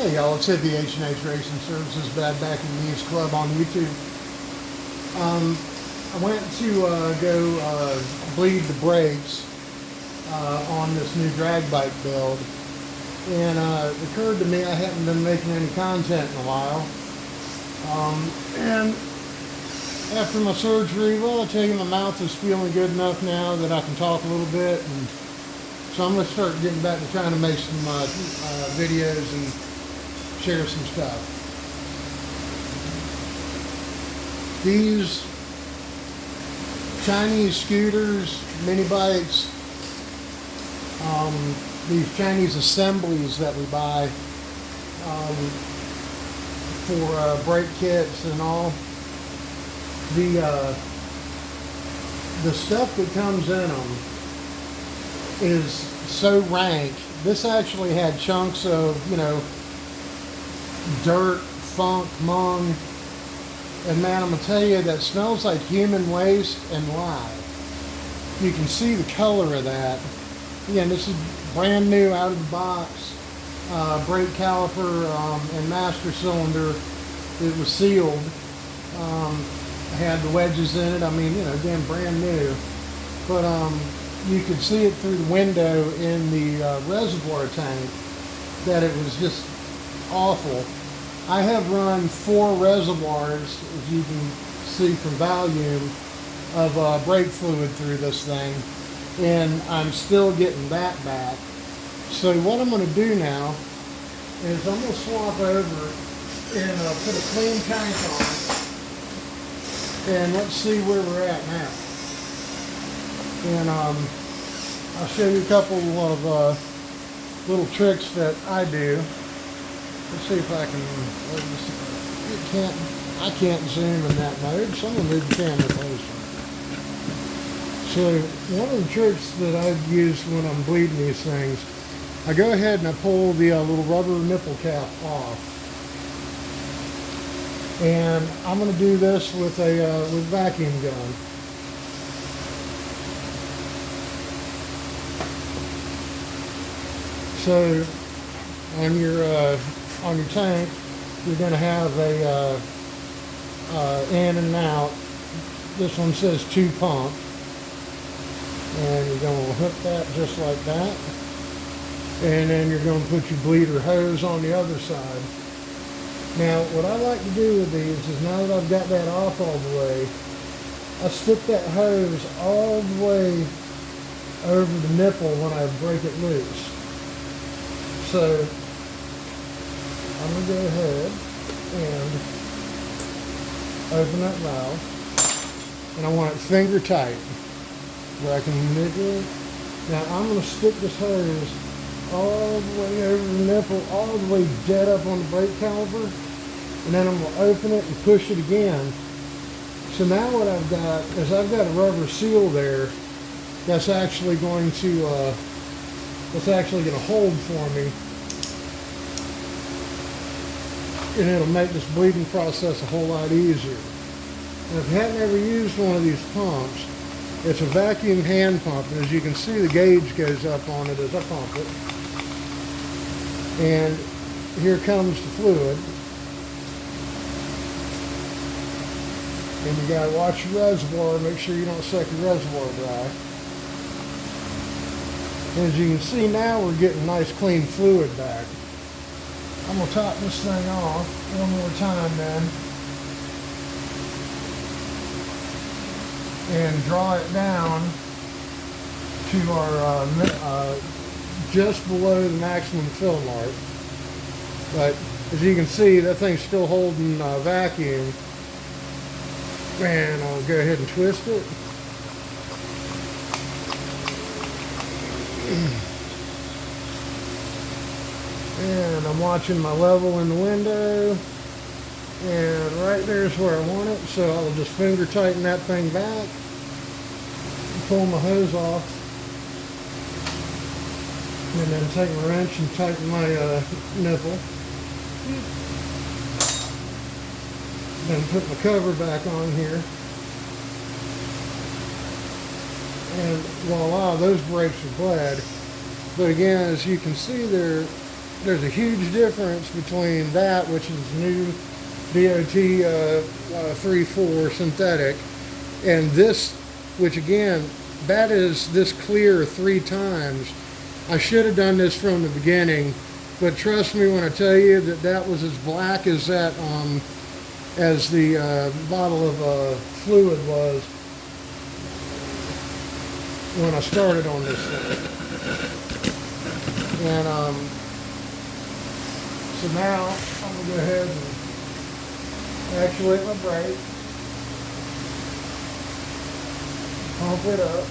Hey y'all, it's Ed the H&H Racing Services Bad Backing News Club on YouTube. I went to go bleed the brakes on this new drag bike build, and it occurred to me I hadn't been making any content in a while. And after my surgery, well, I tell you, my mouth is feeling good enough now that I can talk a little bit, and so I'm going to start getting back to trying to make some videos and share some stuff. These Chinese scooters, mini bikes, these Chinese assemblies that we buy for brake kits and all, the stuff that comes in them is so rank. This actually had chunks of, dirt, funk, mung, and man, I'm gonna tell you, that smells like human waste and lye. You can see the color of that. Again, this is brand new out of the box. Brake caliper and master cylinder. It was sealed. Had the wedges in it. I mean, again, brand new. But you could see it through the window in the reservoir tank that it was just awful. I have run 4 reservoirs, as you can see from volume, of brake fluid through this thing, and I'm still getting that back. So what I'm going to do now is I'm going to swap over and put a clean tank on, and let's see where we're at now. And I'll show you a couple of little tricks that I do. Let's see if I can. I can't zoom in that mode, so I'm going to move the camera closer. So one of the tricks that I've used when I'm bleeding these things, I go ahead and I pull the little rubber nipple cap off, and I'm going to do this with a vacuum gun. So on your tank, you're going to have a in and out. This one says 2 pump, and you're going to hook that just like that, and then you're going to put your bleeder hose on the other side. Now what I like to do with these is, now that I've got that off all the way, I stick that hose all the way over the nipple when I break it loose. So I'm going to go ahead and open that valve, and I want it finger tight where I can manipulate. Now I'm going to stick this hose all the way over the nipple, all the way dead up on the brake caliper, and then I'm going to open it and push it again. So now what I've got is I've got a rubber seal there that's actually going to hold for me, and it'll make this bleeding process a whole lot easier. And if you hadn't ever used one of these pumps, it's a vacuum hand pump, and as you can see, the gauge goes up on it as I pump it. And here comes the fluid. And you gotta watch your reservoir, make sure you don't suck your reservoir dry. And as you can see now, we're getting nice clean fluid back. I'm going to top this thing off one more time then, and draw it down to our just below the maximum fill mark. But as you can see, that thing's still holding vacuum, and I'll go ahead and twist it. And I'm watching my level in the window, and right there's where I want it, so I'll just finger tighten that thing back, pull my hose off, and then take my wrench and tighten my nipple. Then put my cover back on here, and voila, those brakes are bled. But again, as you can see, they're there's a huge difference between that, which is new DOT 3.4 synthetic, and this, which again, that is this clear 3 times. I should have done this from the beginning, but trust me when I tell you that that was as black as that, as the bottle of fluid was when I started on this thing. And so now I'm gonna go ahead and actuate my brake, pump it up.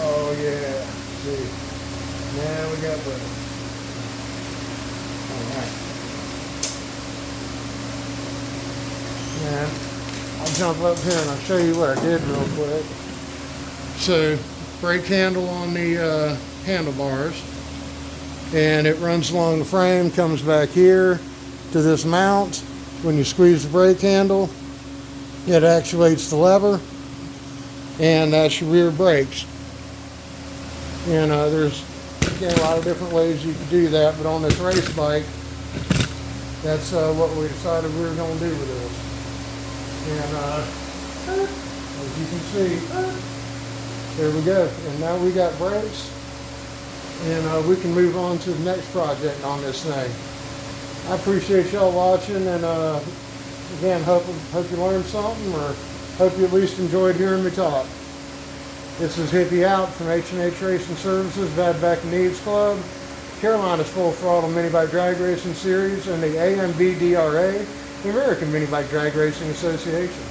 Oh yeah, see, now we got brakes. All right. And I'll jump up here and I'll show you what I did real quick. So, brake handle on the handlebars, and it runs along the frame, comes back here to this mount. When you squeeze the brake handle, it actuates the lever, and that's your rear brakes. And there's, again, a lot of different ways you can do that, but on this race bike, that's what we decided we were going to do with this. And as you can see, there we go. And now we got brakes, and we can move on to the next project on this thing. I appreciate y'all watching, and again, hope you learned something, or hope you at least enjoyed hearing me talk. This is Hippie out from H&H Racing Services, Bad Back and Needs Club, Carolina's Full Throttle Minibike Drag Racing Series, and the AMBDRA, the American Minibike Drag Racing Association.